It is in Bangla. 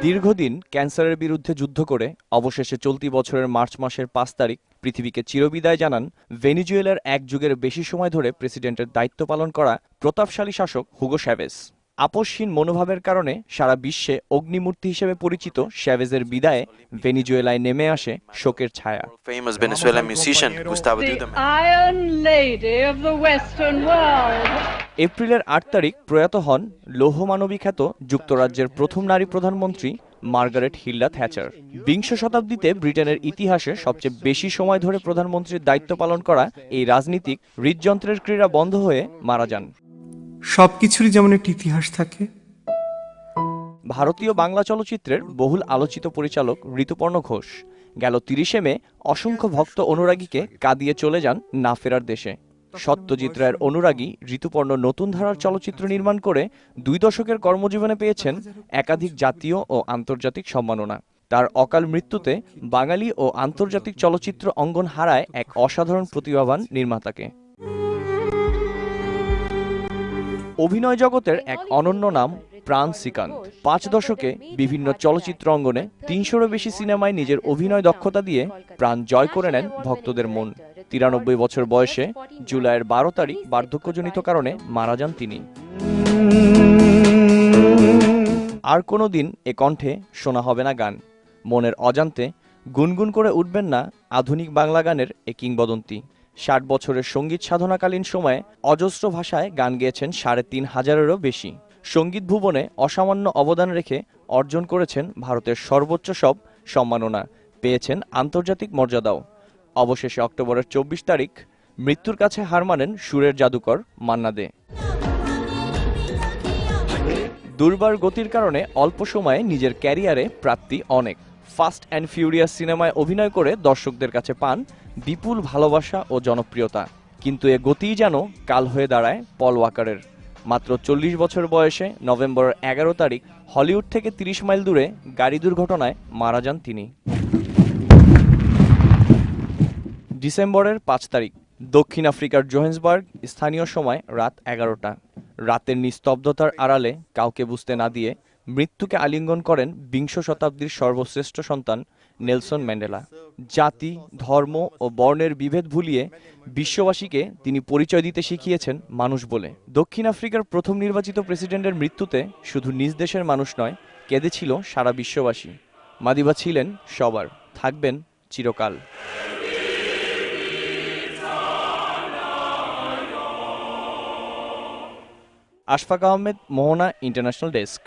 দীর্ঘদিন ক্যান্সারের বিরুদ্ধে যুদ্ধ করে অবশেষে চলতি বছরের মার্চ মাসের ৫ তারিখ পৃথিবীকে চিরবিদায় জানান ভেনেজুয়েলার এক যুগের বেশি সময় ধরে প্রেসিডেন্টের দায়িত্ব পালন করা প্রতাপশালী শাসক হুগো চ্যাভেজ। আপোষহীন মনোভাবের কারণে সারা বিশ্বে অগ্নিমূর্তি হিসেবে পরিচিত চ্যাভেজের বিদায়ে ভেনেজুয়েলায় নেমে আসে শোকের ছায়া। এপ্রিলের ৮ তারিখ প্রয়াত হন লৌহমানবী খ্যাত যুক্তরাজ্যের প্রথম নারী প্রধানমন্ত্রী মার্গারেট হিল্ডা থ্যাচার। বিংশ শতাব্দীতে ব্রিটেনের ইতিহাসে সবচেয়ে বেশি সময় ধরে প্রধানমন্ত্রীর দায়িত্ব পালন করা এই রাজনীতিক হৃদযন্ত্রের ক্রীড়া বন্ধ হয়ে মারা যান। সবকিছুরই যেমন একটি ইতিহাস থাকে। ভারতীয় বাংলা চলচ্চিত্রের বহুল আলোচিত পরিচালক ঋতুপর্ণ ঘোষ গেল ৩০শে মে অসংখ্য ভক্ত অনুরাগীকে কাঁদিয়ে চলে যান না ফেরার দেশে। সত্যজিৎ রায়ের অনুরাগী ঋতুপর্ণ নতুন ধারার চলচ্চিত্র নির্মাণ করে ২ দশকের কর্মজীবনে পেয়েছেন একাধিক জাতীয় ও আন্তর্জাতিক সম্মাননা। তার অকাল মৃত্যুতে বাঙালি ও আন্তর্জাতিক চলচ্চিত্র অঙ্গন হারায় এক অসাধারণ প্রতিভাবান নির্মাতাকে। অভিনয় জগতের এক অনন্য নাম প্রাণ শ্রীকান্ত। ৫ দশকে বিভিন্ন চলচ্চিত্র অঙ্গনে ৩০০রও বেশি সিনেমায় নিজের অভিনয় দক্ষতা দিয়ে প্রাণ জয় করে নেন ভক্তদের মন। ৯৩ বছর বয়সে জুলাইয়ের ১২ তারিখ বার্ধক্যজনিত কারণে মারা যান তিনি। আর কোনোদিন এ কণ্ঠে শোনা হবে না গান। মনের অজান্তে গুনগুন করে উঠবেন না আধুনিক বাংলা গানের এ কিংবদন্তি। ৬০ বছরের সঙ্গীত সাধনাকালীন সময়ে অজস্র ভাষায় গান গেয়েছেন ৩৫০০-এরও বেশি। সঙ্গীত ভুবনে অসামান্য অবদান রেখে অর্জন করেছেন ভারতের সর্বোচ্চ সব সম্মাননা, পেয়েছেন আন্তর্জাতিক মর্যাদাও। অবশেষে অক্টোবরের ২৪ তারিখ মৃত্যুর কাছে হার মানেন সুরের জাদুকর মান্না দে। দুর্বার গতির কারণে অল্প সময়ে নিজের ক্যারিয়ারে প্রাপ্তি অনেক। ফাস্ট অ্যান্ড ফিউরিয়াস সিনেমায় অভিনয় করে দর্শকদের কাছে পান বিপুল ভালোবাসা ও জনপ্রিয়তা। কিন্তু এ গতিই যেন কাল হয়ে দাঁড়ায় পল ওয়াকারের। মাত্র ৪০ বছর বয়সে নভেম্বরের ১১ তারিখ হলিউড থেকে ৩০ মাইল দূরে গাড়ি দুর্ঘটনায় মারা যান তিনি। ডিসেম্বরের ৫ তারিখ দক্ষিণ আফ্রিকার জোহেন্সবার্গ, স্থানীয় সময় রাত ১১টা। রাতের নিস্তব্ধতার আড়ালে কাউকে বুঝতে না দিয়ে মৃত্যুকে আলিঙ্গন করেন বিংশ শতাব্দীর সর্বশ্রেষ্ঠ সন্তান নেলসন ম্যান্ডেলা। জাতি, ধর্ম ও বর্ণের বিভেদ ভুলিয়ে বিশ্ববাসীকে তিনি পরিচয় দিতে শিখিয়েছেন মানুষ বলে। দক্ষিণ আফ্রিকার প্রথম নির্বাচিত প্রেসিডেন্টের মৃত্যুতে শুধু নিজ দেশের মানুষ নয়, কেঁদেছিল সারা বিশ্ববাসী। মাদিবা ছিলেন সবার, থাকবেন চিরকাল। আশফাক আহমেদ, মোহনা, ইন্টারন্যাশনাল ডেস্ক।